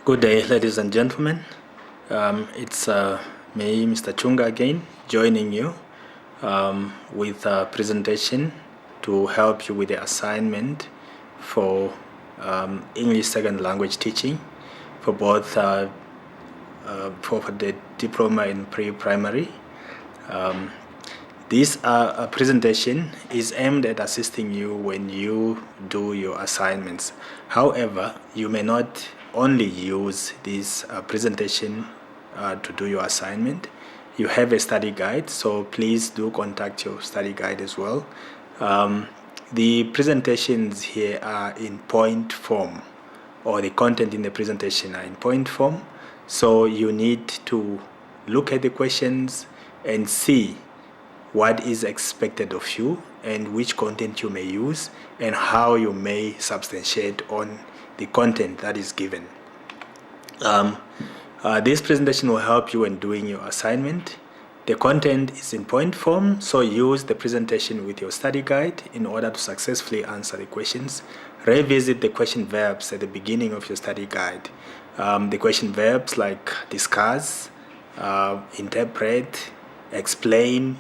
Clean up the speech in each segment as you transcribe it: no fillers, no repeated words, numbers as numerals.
Good day, ladies and gentlemen. It's me, Mr. Chunga, again, joining you with a presentation to help you with the assignment for English second language teaching for both for the diploma in pre-primary. This presentation is aimed at assisting you when you do your assignments. However, you may not only use this presentation to do your assignment. You have a study guide, so please do contact your study guide as well. The presentations here are in point form, or the content in the presentation are in point form, so you need to look at the questions and see what is expected of you and which content you may use and how you may substantiate on the content that is given. This presentation will help you in doing your assignment. The content is in point form, so use the presentation with your study guide in order to successfully answer the questions. Revisit the question verbs at the beginning of your study guide. The question verbs like discuss, interpret, explain.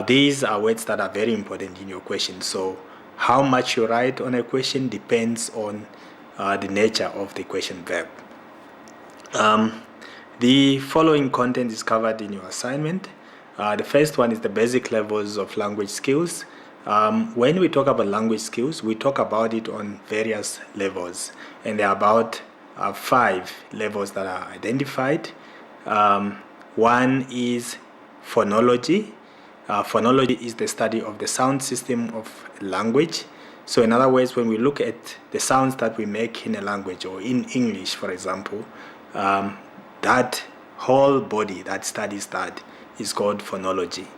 These are words that are very important in your question. So how much you write on a question depends on the nature of the question verb. The following content is covered in your assignment. The first one is the basic levels of language skills. When we talk about language skills, we talk about it on various levels, and there are about 5 levels that are identified. One is phonology. Phonology is the study of the sound system of language. So in other words, when we look at the sounds that we make in a language, or in English, for example, that whole body that studies that is called phonology.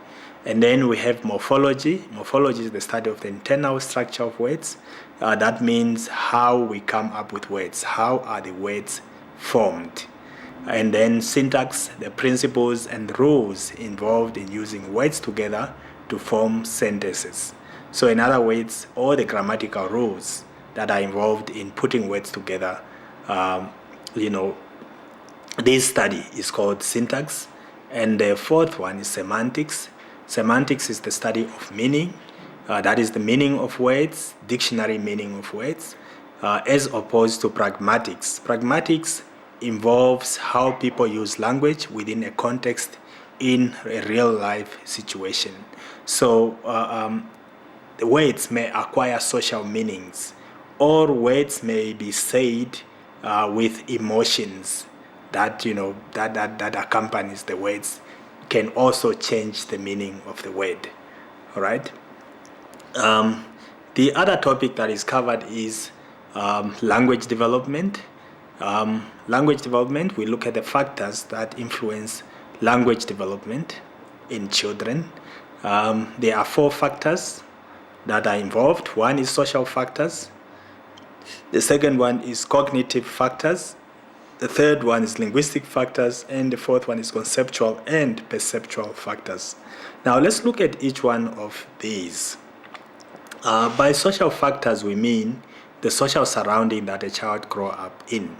And then we have morphology. Morphology is the study of the internal structure of words. That means how we come up with words. How are the words formed? And then syntax, the principles and rules involved in using words together to form sentences. So in other words, all the grammatical rules that are involved in putting words together, this study is called syntax. And the fourth one is semantics. Semantics is the study of meaning. That is the meaning of words, dictionary meaning of words, as opposed to pragmatics. Pragmatics involves how people use language within a context in a real life situation. So the words may acquire social meanings, or words may be said with emotions that that accompanies the words, can also change the meaning of the word. All right. The other topic that is covered is language development. Language development, we look at the factors that influence language development in children. There are 4 factors that are involved. One is social factors. The second one is cognitive factors. The third one is linguistic factors, and the fourth one is conceptual and perceptual factors. Now let's look at each one of these. By social factors, we mean the social surrounding that a child grows up in.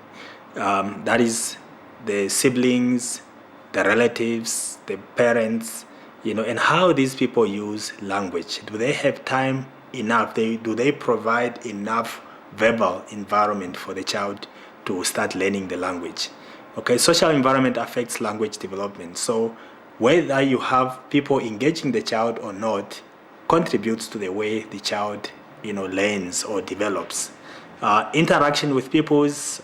That is the siblings, the relatives, the parents, and how these people use language. Do they have time enough? Do they provide enough verbal environment for the child to start learning the language? Okay, social environment affects language development. So whether you have people engaging the child or not contributes to the way the child learns or develops. Interaction with people is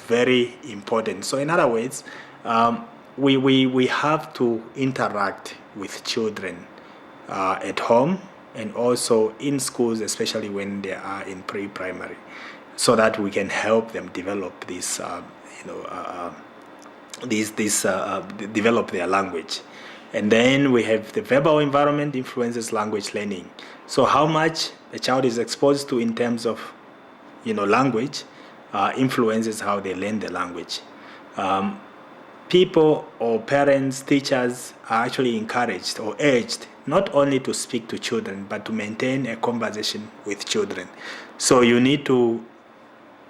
very important. So in other words, we have to interact with children at home and also in schools, especially when they are in pre-primary, so that we can help them develop develop their language. And then we have the verbal environment influences language learning. So how much a child is exposed to in terms of language influences how they learn the language. People or parents, teachers are actually encouraged or urged not only to speak to children, but to maintain a conversation with children. So you need to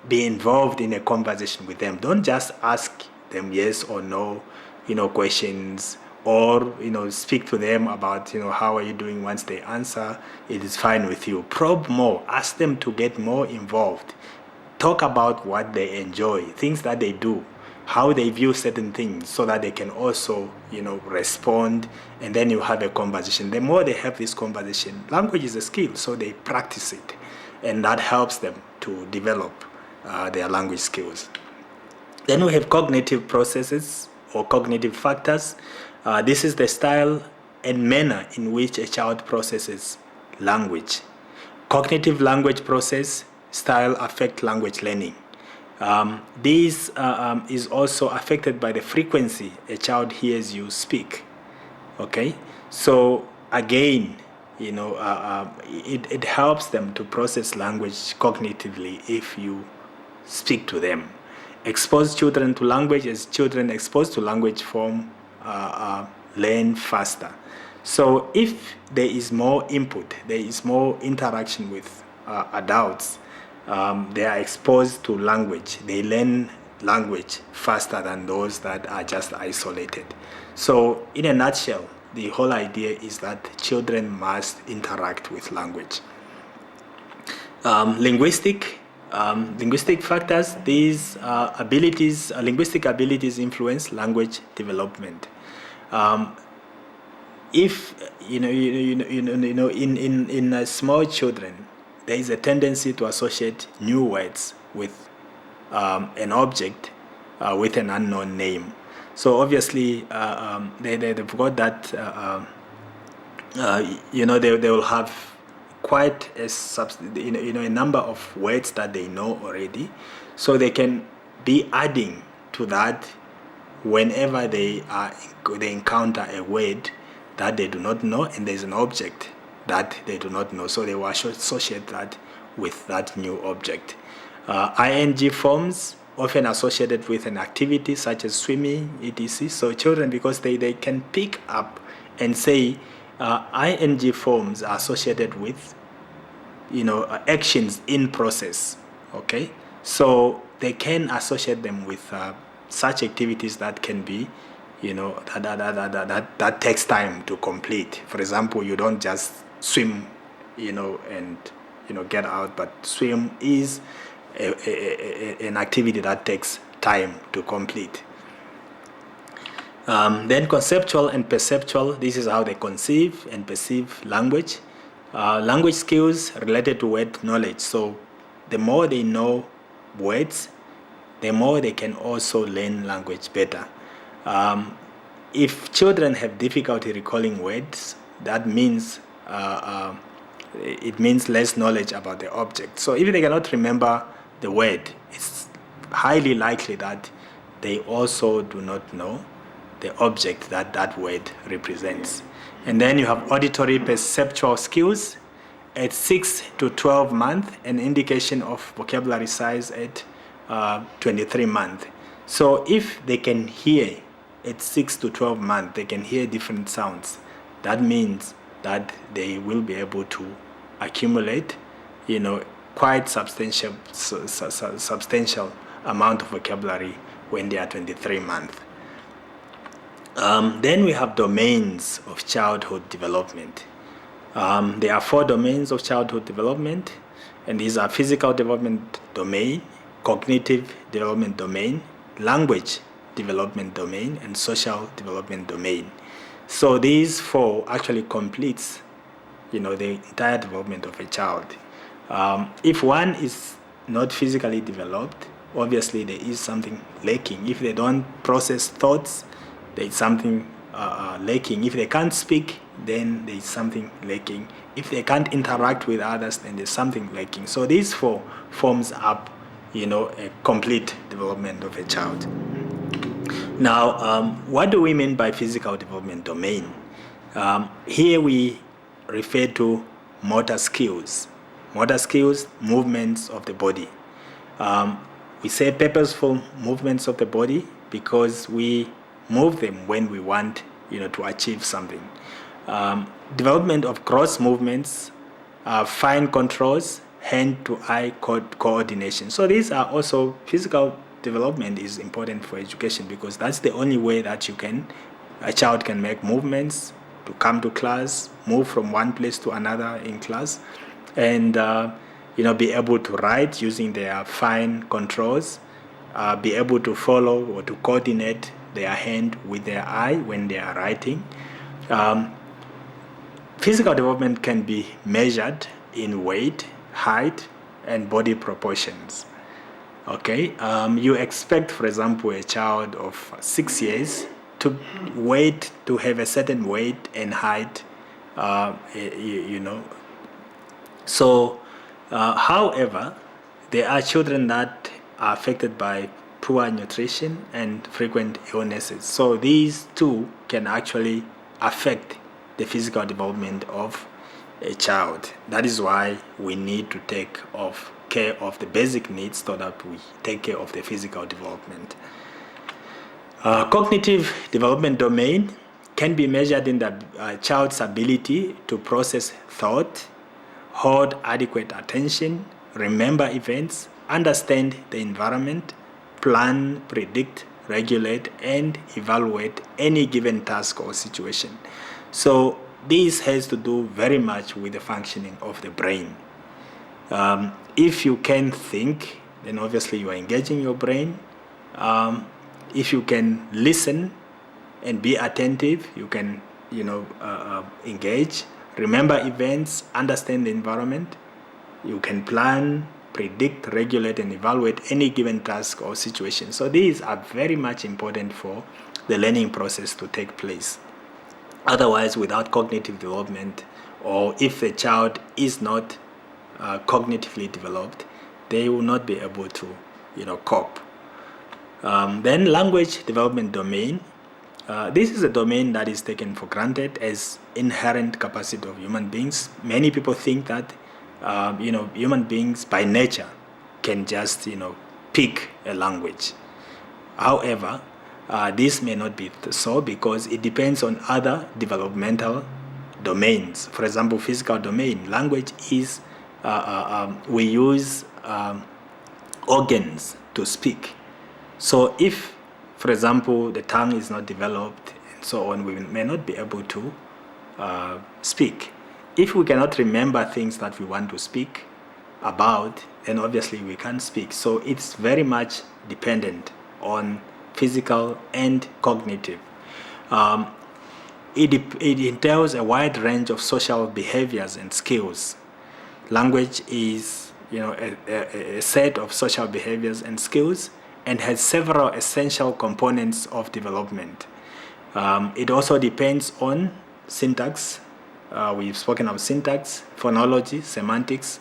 be involved in a conversation with them. Don't just ask them yes or no, questions, or speak to them about how are you doing. Once they answer, it is fine with you. Probe more. Ask them to get more involved. Talk about what they enjoy, things that they do, how they view certain things, so that they can also respond, and then you have a conversation. The more they have this conversation, language is a skill, so they practice it, and that helps them to develop their language skills. Then we have cognitive processes or cognitive factors. This is the style and manner in which a child processes language. Cognitive language process style affect language learning. This is also affected by the frequency a child hears you speak. Okay, so again, it helps them to process language cognitively if you speak to them. Expose children to language. As children exposed to language learn faster. So if there is more input, there is more interaction with adults, they are exposed to language, they learn language faster than those that are just isolated. So in a nutshell, the whole idea is that children must interact with language. Linguistic factors. These linguistic abilities influence language development. If in small children, there is a tendency to associate new words with an object with an unknown name. So obviously, they've got that. They will have quite a number of words that they know already, so they can be adding to that whenever they encounter a word that they do not know, and there's an object that they do not know, so they will associate that with that new object. ING forms often associated with an activity such as swimming, etc. So children, because they can pick up and say ING forms are associated with actions in process. Okay, so they can associate them with such activities that can be that takes time to complete. For example, you don't just swim and get out, but swim is an activity that takes time to complete. Then conceptual and perceptual. This is how they conceive and perceive language. Language skills related to word knowledge. So the more they know words, the more they can also learn language better. If children have difficulty recalling words, that means it means less knowledge about the object. So if they cannot remember the word, it's highly likely that they also do not know the object that that word represents. And then you have auditory perceptual skills at 6 to 12 months, an indication of vocabulary size at 23 months. So if they can hear at 6 to 12 months, they can hear different sounds. That means that they will be able to accumulate, quite substantial amount of vocabulary when they are 23 months. Then we have domains of childhood development. There are 4 domains of childhood development, and these are physical development domain, cognitive development domain, language development domain, and social development domain. So these 4 actually completes, the entire development of a child. If one is not physically developed, obviously there is something lacking. If they don't process thoughts, there is something lacking. If they can't speak, then there is something lacking. If they can't interact with others, then there's something lacking. So these 4 forms up, a complete development of a child. Now, what do we mean by physical development domain? Here we refer to motor skills. Motor skills, movements of the body. We say purposeful movements of the body because we move them when we want, to achieve something. Development of gross movements, fine controls, hand-to-eye coordination. So these are also physical development is important for education, because that's the only way that a child can make movements to come to class, move from one place to another in class, and be able to write using their fine controls, be able to follow or to coordinate their hand with their eye when they are writing. Physical development can be measured in weight, height, and body proportions. Okay, you expect, for example, a child of 6 years to have a certain weight and height, So, however, there are children that are affected by poor nutrition and frequent illnesses. So these two can actually affect the physical development of a child. That is why we need to take care of the basic needs so that we take care of the physical development. Cognitive development domain can be measured in the child's ability to process thought, hold adequate attention, remember events, understand the environment, plan, predict, regulate, and evaluate any given task or situation. So this has to do very much with the functioning of the brain. If you can think, then obviously you are engaging your brain. If you can listen and be attentive, you can engage, remember events, understand the environment. You can plan, predict, regulate, and evaluate any given task or situation. So these are very much important for the learning process to take place. Otherwise, without cognitive development, or if the child is not cognitively developed, they will not be able to cope. Then language development domain. This is a domain that is taken for granted as inherent capacity of human beings. Many people think that human beings by nature can just pick a language. However, this may not be so, because it depends on other developmental domains. For example, physical domain. Language is we use organs to speak. So if, for example, the tongue is not developed and so on, we may not be able to speak. If we cannot remember things that we want to speak about, then obviously we can't speak. So it's very much dependent on physical and cognitive. It entails a wide range of social behaviors and skills. Language is a set of social behaviors and skills, and has several essential components of development. It also depends on syntax. We've spoken of syntax, phonology, semantics,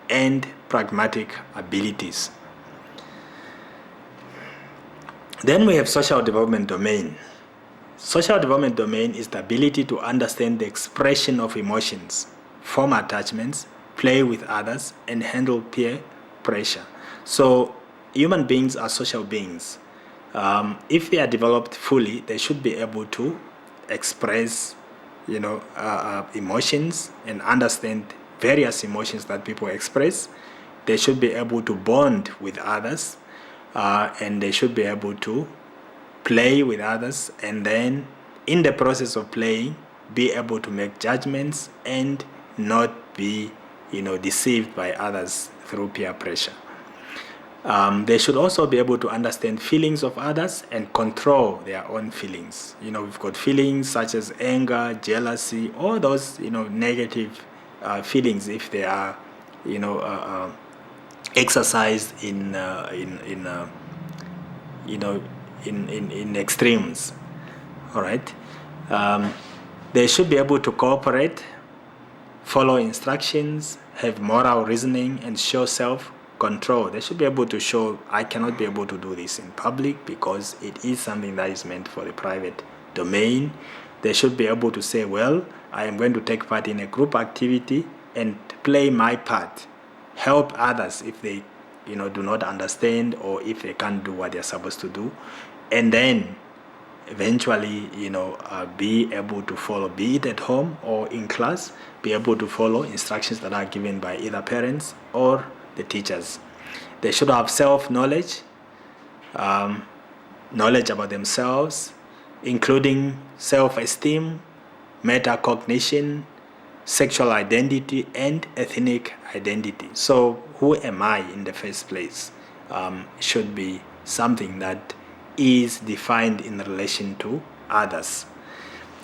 and pragmatic abilities. Then we have social development domain. Social development domain is the ability to understand the expression of emotions, form attachments, play with others, and handle peer pressure. So human beings are social beings. If they are developed fully, they should be able to express, emotions and understand various emotions that people express. They should be able to bond with others, and they should be able to play with others, and then in the process of playing, be able to make judgments and not be, deceived by others through peer pressure. They should also be able to understand feelings of others and control their own feelings. We've got feelings such as anger, jealousy, all those, negative feelings, if they are, exercised in extremes. All right. They should be able to cooperate, follow instructions, have moral reasoning, and show self-control. They should be able to show, I cannot be able to do this in public because it is something that is meant for the private domain. They should be able to say, well, I am going to take part in a group activity and play my part, help others if they do not understand, or if they can't do what they're supposed to do, and then eventually, be able to follow, be it at home or in class, be able to follow instructions that are given by either parents or the teachers. They should have self-knowledge, knowledge about themselves, including self-esteem, metacognition, sexual identity, and ethnic identity. So who am I in the first place? Should be something that is defined in relation to others.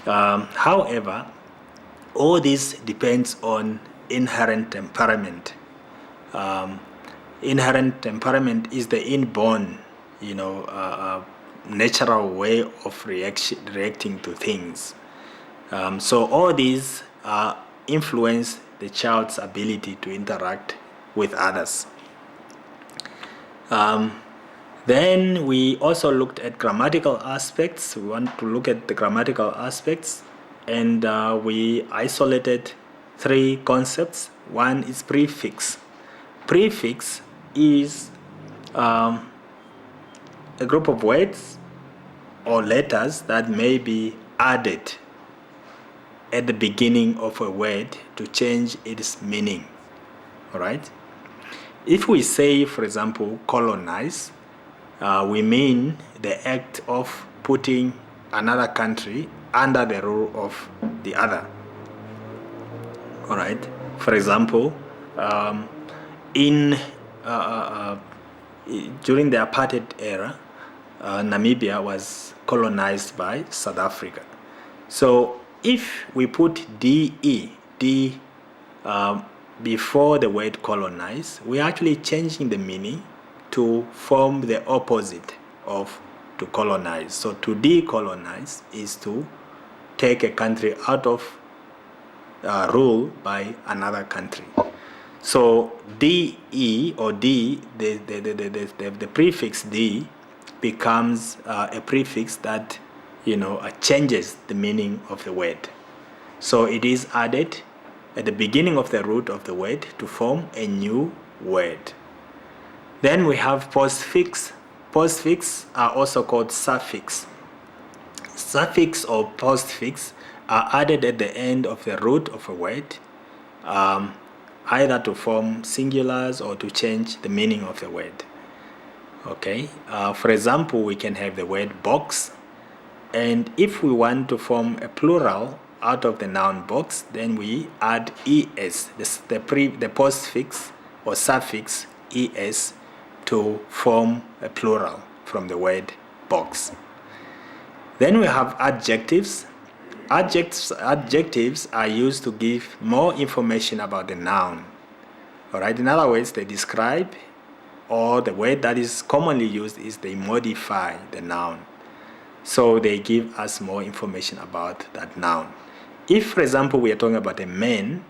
However, all this depends on inherent temperament. Inherent temperament is the inborn, natural way of reacting to things. So all these influence the child's ability to interact with others. Then we also looked at grammatical aspects. We want to look at the grammatical aspects, and we isolated 3 concepts. One is prefix. Prefix is a group of words or letters that may be added at the beginning of a word to change its meaning. All right? If we say, for example, colonize, we mean the act of putting another country under the rule of the other. All right? For example, during the apartheid era, Namibia was colonized by South Africa. So if we put D before the word colonize, we're actually changing the meaning to form the opposite of to colonize. So to decolonize is to take a country out of rule by another country. So DE or D, the prefix D becomes a prefix that changes the meaning of the word. So it is added at the beginning of the root of the word to form a new word. Then we have postfix. Postfix are also called suffix. Suffix or postfix are added at the end of the root of a word, either to form singulars or to change the meaning of the word. Okay. For example, we can have the word box, and if we want to form a plural out of the noun box, then we add es, the postfix or suffix es, to form a plural from the word box. Then we have adjectives. Adjectives are used to give more information about the noun. All right. In other words, they describe, or the word that is commonly used is they modify the noun. So they give us more information about that noun. If, for example, we are talking about a man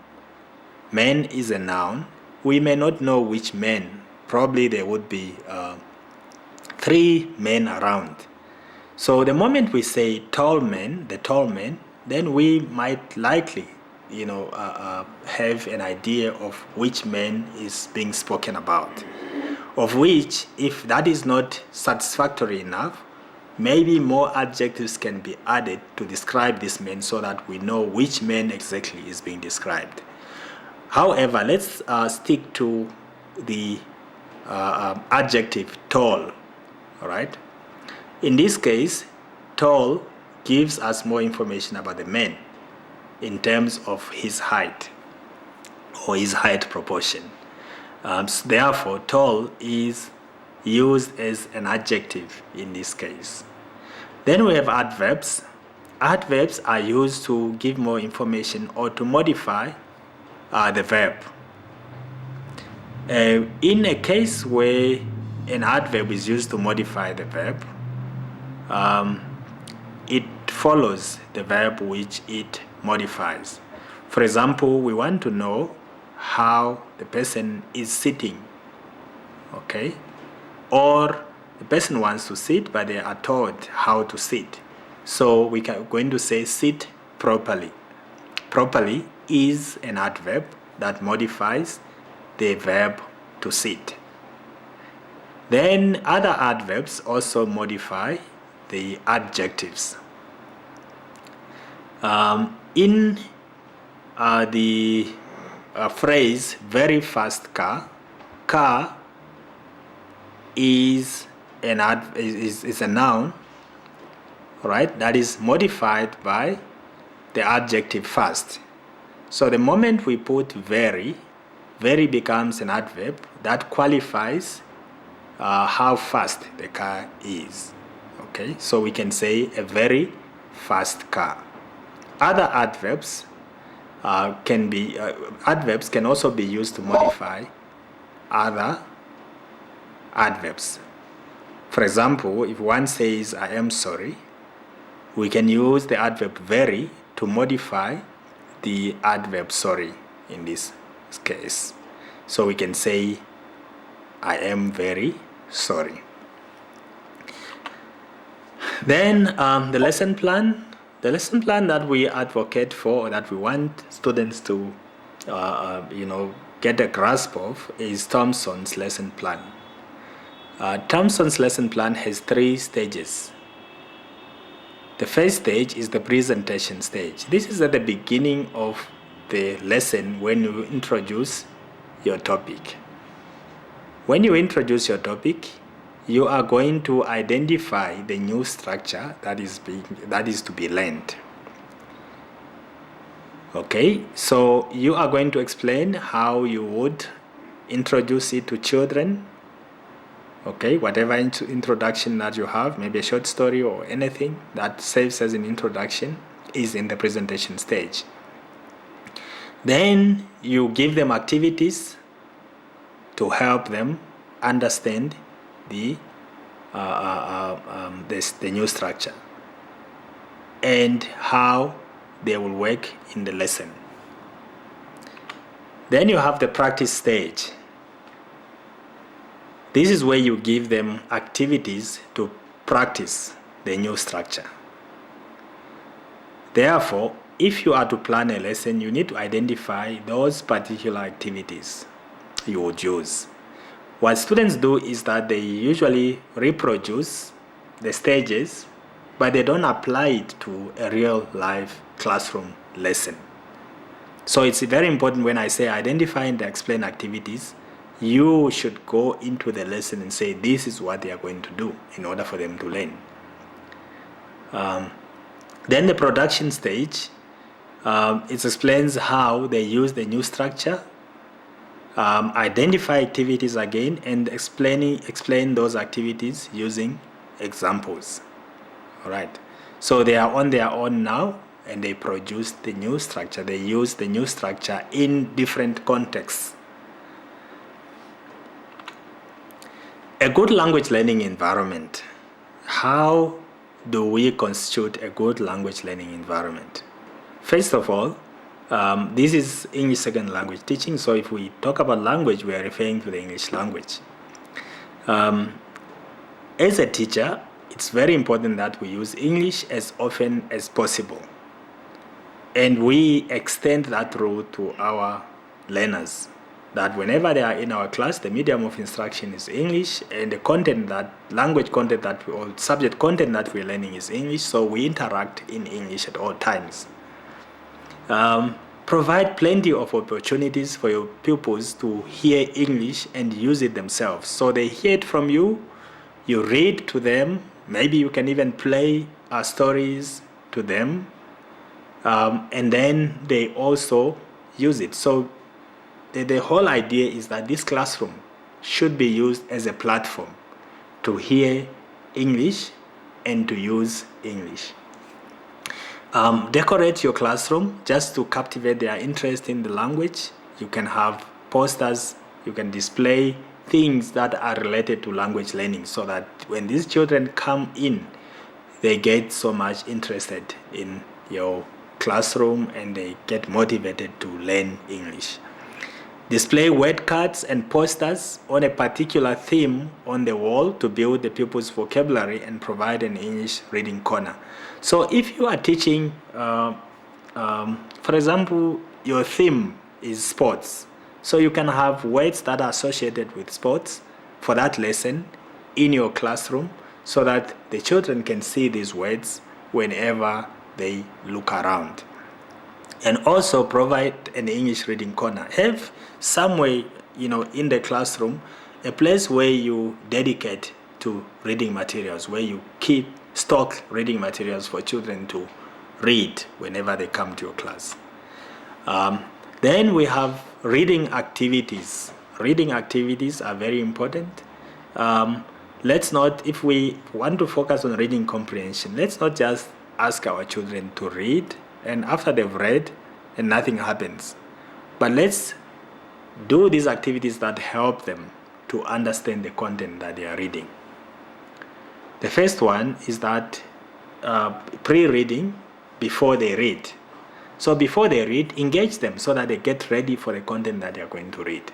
is a noun, we may not know which man. Probably there would be 3 men around. So the moment we say tall man, the tall man, then we might likely, have an idea of which man is being spoken about. Of which, if that is not satisfactory enough, maybe more adjectives can be added to describe this man so that we know which man exactly is being described. However, let's stick to the adjective tall. All right. In this case, tall gives us more information about the man in terms of his height or his height proportion. So therefore, tall is used as an adjective in this case. Then we have adverbs. Adverbs are used to give more information or to modify the verb. In a case where an adverb is used to modify the verb, it follows the verb which it modifies. For example, we want to know how the person is sitting, okay? Or the person wants to sit, but they are taught how to sit. So we are going to say sit properly. Properly is an adverb that modifies the verb to sit. Then other adverbs also modify the adjectives. In the phrase very fast car, car is a noun, right? That is modified by the adjective fast. So the moment we put very becomes an adverb that qualifies how fast the car is. Okay, so we can say a very fast car. Other adverbs adverbs can also be used to modify other adverbs. For example, if one says I am sorry, we can use the adverb very to modify the adverb sorry in this case. So we can say I am very sorry. Then the lesson plan that we advocate for, or that we want students to get a grasp of, is Thompson's lesson plan. Thompson's lesson plan has 3 stages. The first stage is the presentation stage. This is at the beginning of the lesson when you introduce your topic. When you introduce your topic, you are going to identify the new structure that is to be learned. Okay, so you are going to explain how you would introduce it to children. Okay, whatever introduction that you have, maybe a short story or anything that serves as an introduction, is in the presentation stage. Then you give them activities to help them understand the new structure and how they will work in the lesson. Then you have the practice stage. This is where you give them activities to practice the new structure. Therefore, if you are to plan a lesson, you need to identify those particular activities you would use. What students do is that they usually reproduce the stages, but they don't apply it to a real life classroom lesson. So it's very important when I say identify and explain activities, you should go into the lesson and say this is what they are going to do in order for them to learn. Then the production stage, it explains how they use the new structure, identify activities again, and explain those activities using examples. All right. So they are on their own now, and they produce the new structure. They use the new structure in different contexts. A good language learning environment. How do we constitute a good language learning environment? First of all, this is English second language teaching, so if we talk about language, we are referring to the English language. As a teacher, it's very important that we use English as often as possible. And we extend that rule to our learners, that whenever they are in our class, the medium of instruction is English, and the content or subject content that we're learning is English, so we interact in English at all times. Provide plenty of opportunities for your pupils to hear English and use it themselves. So they hear it from you, you read to them, maybe you can even play stories to them, and then they also use it. So the whole idea is that this classroom should be used as a platform to hear English and to use English. Decorate your classroom just to captivate their interest in the language. You can have posters, you can display things that are related to language learning, so that when these children come in, they get so much interested in your classroom and they get motivated to learn English. Display word cards and posters on a particular theme on the wall to build the pupils' vocabulary and provide an English reading corner. So if you are teaching, for example, your theme is sports, so you can have words that are associated with sports for that lesson in your classroom, so that the children can see these words whenever they look around. And also provide an English reading corner. Have somewhere, in the classroom, a place where you dedicate to reading materials, where you stock reading materials for children to read whenever they come to your class. Then we have reading activities. Reading activities are very important. Let's not, if we want to focus on reading comprehension, let's not just ask our children to read, and after they've read and nothing happens. But let's do these activities that help them to understand the content that they are reading. The first one is that pre-reading before they read. So before they read, engage them so that they get ready for the content that they are going to read.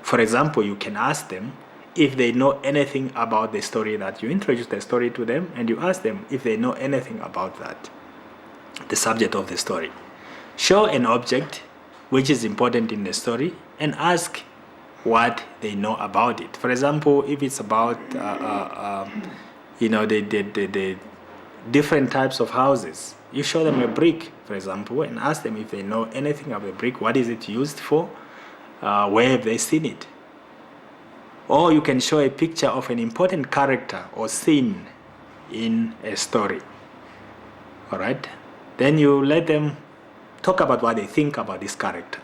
For example, you can ask them if they know anything about the story that you introduce the story to them, and you ask them if they know anything about that, the subject of the story. Show an object which is important in the story and ask what they know about it. For example, if it's about the different types of houses, you show them a brick, for example, and ask them if they know anything of a brick. What is it used for? Where have they seen it? Or you can show a picture of an important character or scene in a story. All right? Then you let them talk about what they think about this character.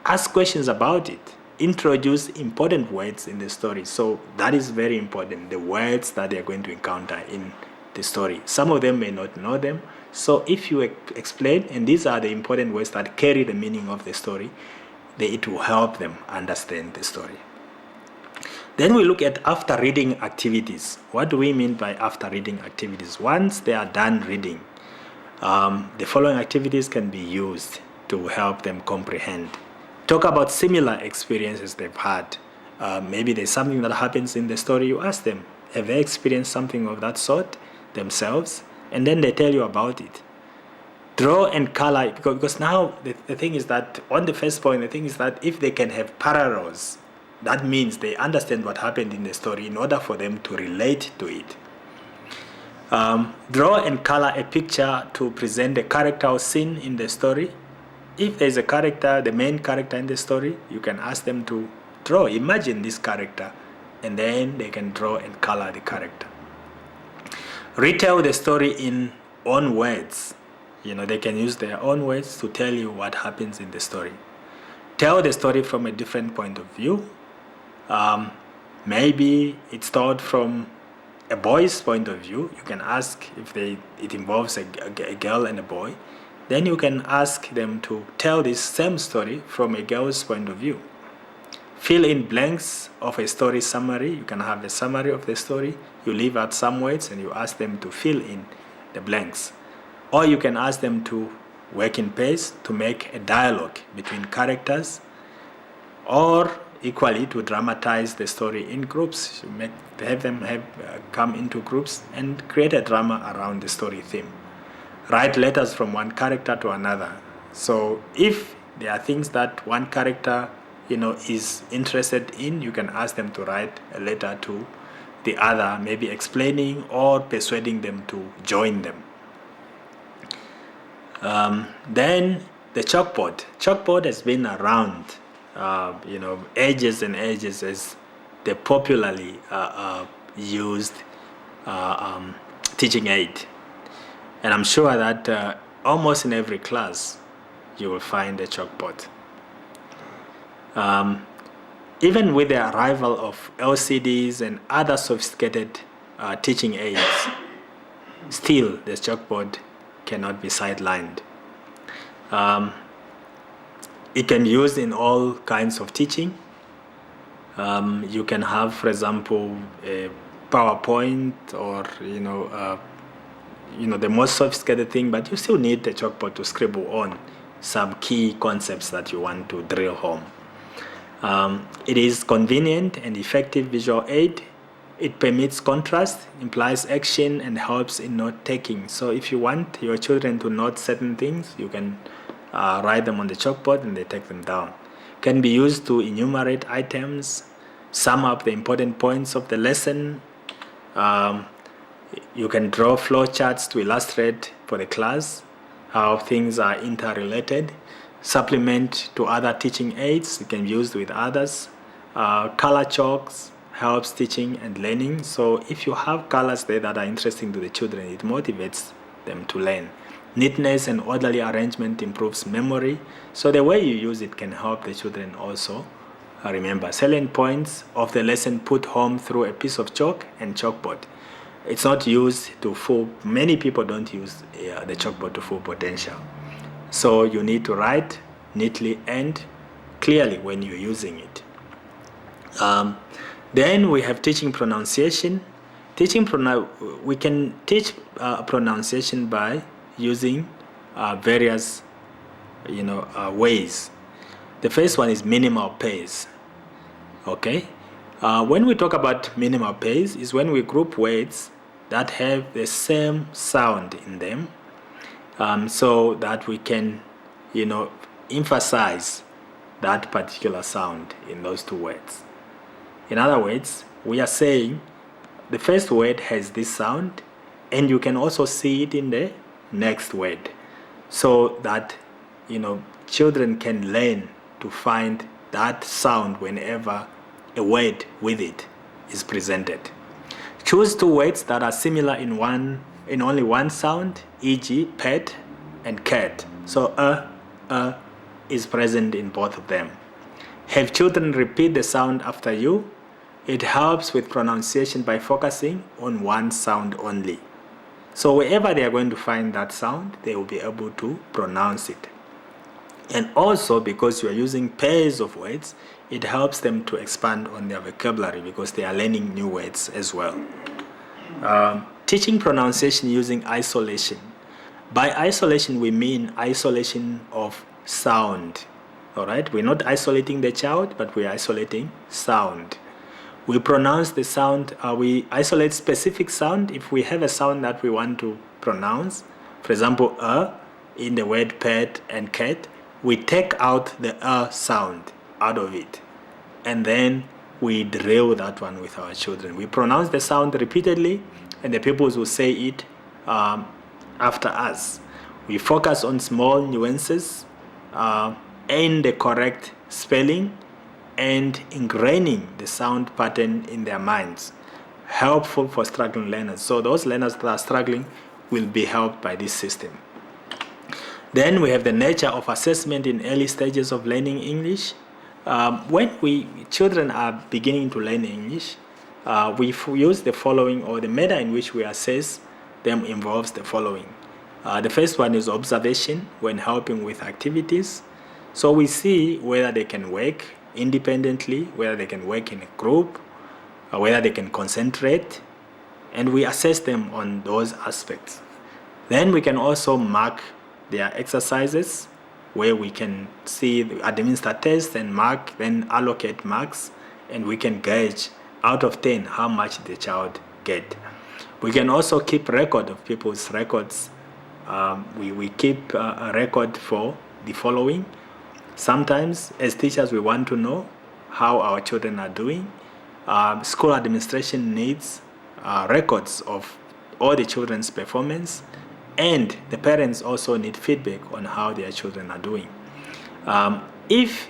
Ask questions about it. Introduce important words in the story. So that is very important, the words that they are going to encounter in the story. Some of them may not know them. So if you explain, and these are the important words that carry the meaning of the story, it will help them understand the story. Then we look at after reading activities. What do we mean by after reading activities? Once they are done reading, the following activities can be used to help them comprehend. Talk about similar experiences they've had. Maybe there's something that happens in the story, you ask them, have they experienced something of that sort themselves? And then they tell you about it. Draw and color, because now the thing is that, on the first point, the thing is that if they can have parallels, that means they understand what happened in the story in order for them to relate to it. Draw and color a picture to present the character or scene in the story. If there's a character, the main character in the story, you can ask them to draw, imagine this character, and then they can draw and color the character. Retell the story in own words. They can use their own words to tell you what happens in the story. Tell the story from a different point of view. Maybe it's told from a boy's point of view. You can ask if it involves a girl and a boy. Then you can ask them to tell this same story from a girl's point of view. Fill in blanks of a story summary. You can have a summary of the story. You leave out some words and you ask them to fill in the blanks. Or you can ask them to work in pairs to make a dialogue between characters, or equally to dramatize the story in groups. You have them come into groups and create a drama around the story theme. Write letters from one character to another. So if there are things that one character is interested in, you can ask them to write a letter to the other, maybe explaining or persuading them to join them. Then the chalkboard. Chalkboard has been around ages and ages as the popularly used teaching aid. And I'm sure that almost in every class you will find a chalkboard. Even with the arrival of LCDs and other sophisticated teaching aids, still the chalkboard cannot be sidelined. It can be used in all kinds of teaching. You can have, for example, a PowerPoint or the most sophisticated thing, but you still need the chalkboard to scribble on some key concepts that you want to drill home. It is convenient and effective visual aid. It permits contrast, implies action, and helps in note-taking. So if you want your children to note certain things, you can write them on the chalkboard and they take them down. Can be used to enumerate items, sum up the important points of the lesson, You can draw flow charts to illustrate for the class how things are interrelated. Supplement to other teaching aids, you can use with others. Color chalks helps teaching and learning. So if you have colors there that are interesting to the children, it motivates them to learn. Neatness and orderly arrangement improves memory. So the way you use it can help the children also remember. Salient points of the lesson put home through a piece of chalk and chalkboard. It's not used to full, many people don't use the chalkboard to full potential. So you need to write neatly and clearly when you're using it. Then we have teaching pronunciation. We can teach pronunciation by using various ways. The first one is minimal pace. Okay, when we talk about minimal pace is when we group words that have the same sound in them, so that we can emphasize that particular sound in those two words. In other words, we are saying the first word has this sound and you can also see it in the next word, so that children can learn to find that sound whenever a word with it is presented. Choose two words that are similar in only one sound, e.g. pet and cat. So is present in both of them. Have children repeat the sound after you. It helps with pronunciation by focusing on one sound only. So wherever they are going to find that sound, they will be able to pronounce it. And also, because you are using pairs of words, it helps them to expand on their vocabulary because they are learning new words as well. Teaching pronunciation using isolation. By isolation, we mean isolation of sound. All right, we're not isolating the child, but we're isolating sound. We pronounce the sound, we isolate specific sound if we have a sound that we want to pronounce. For example, in the word pet and cat, we take out the sound out of it. And then we drill that one with our children. We pronounce the sound repeatedly, and the pupils will say it after us. We focus on small nuances and the correct spelling and ingraining the sound pattern in their minds. Helpful for struggling learners. So those learners that are struggling will be helped by this system. Then we have the nature of assessment in early stages of learning English. When children are beginning to learn English, we use the following, or the manner in which we assess them involves the following. The first one is observation when helping with activities. So we see whether they can work independently, whether they can work in a group, or whether they can concentrate, and we assess them on those aspects. Then we can also mark their exercises, where we can see, administer tests and mark, then allocate marks, and we can gauge out of 10 how much the child get. We can also keep record of people's records. We keep a record for the following. Sometimes as teachers we want to know how our children are doing. School administration needs records of all the children's performance, and the parents also need feedback on how their children are doing. If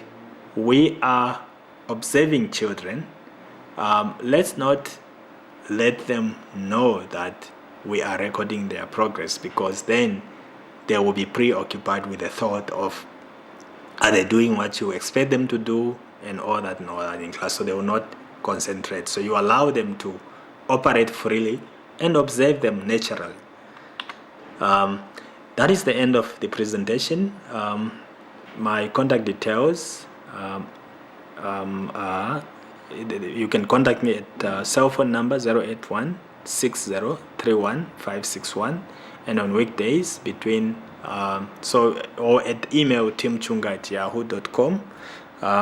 we are observing children, let's not let them know that we are recording their progress, because then they will be preoccupied with the thought of, are they doing what you expect them to do, and all that in class, so they will not concentrate. So you allow them to operate freely and observe them naturally. That is the end of the presentation. My contact details are, you can contact me at cell phone number 081 6031 561, and on weekdays between or at email timchunga@yahoo.com.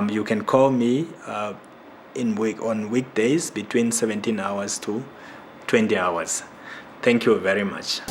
You can call me on weekdays between 17 hours to 20 hours. Thank you very much.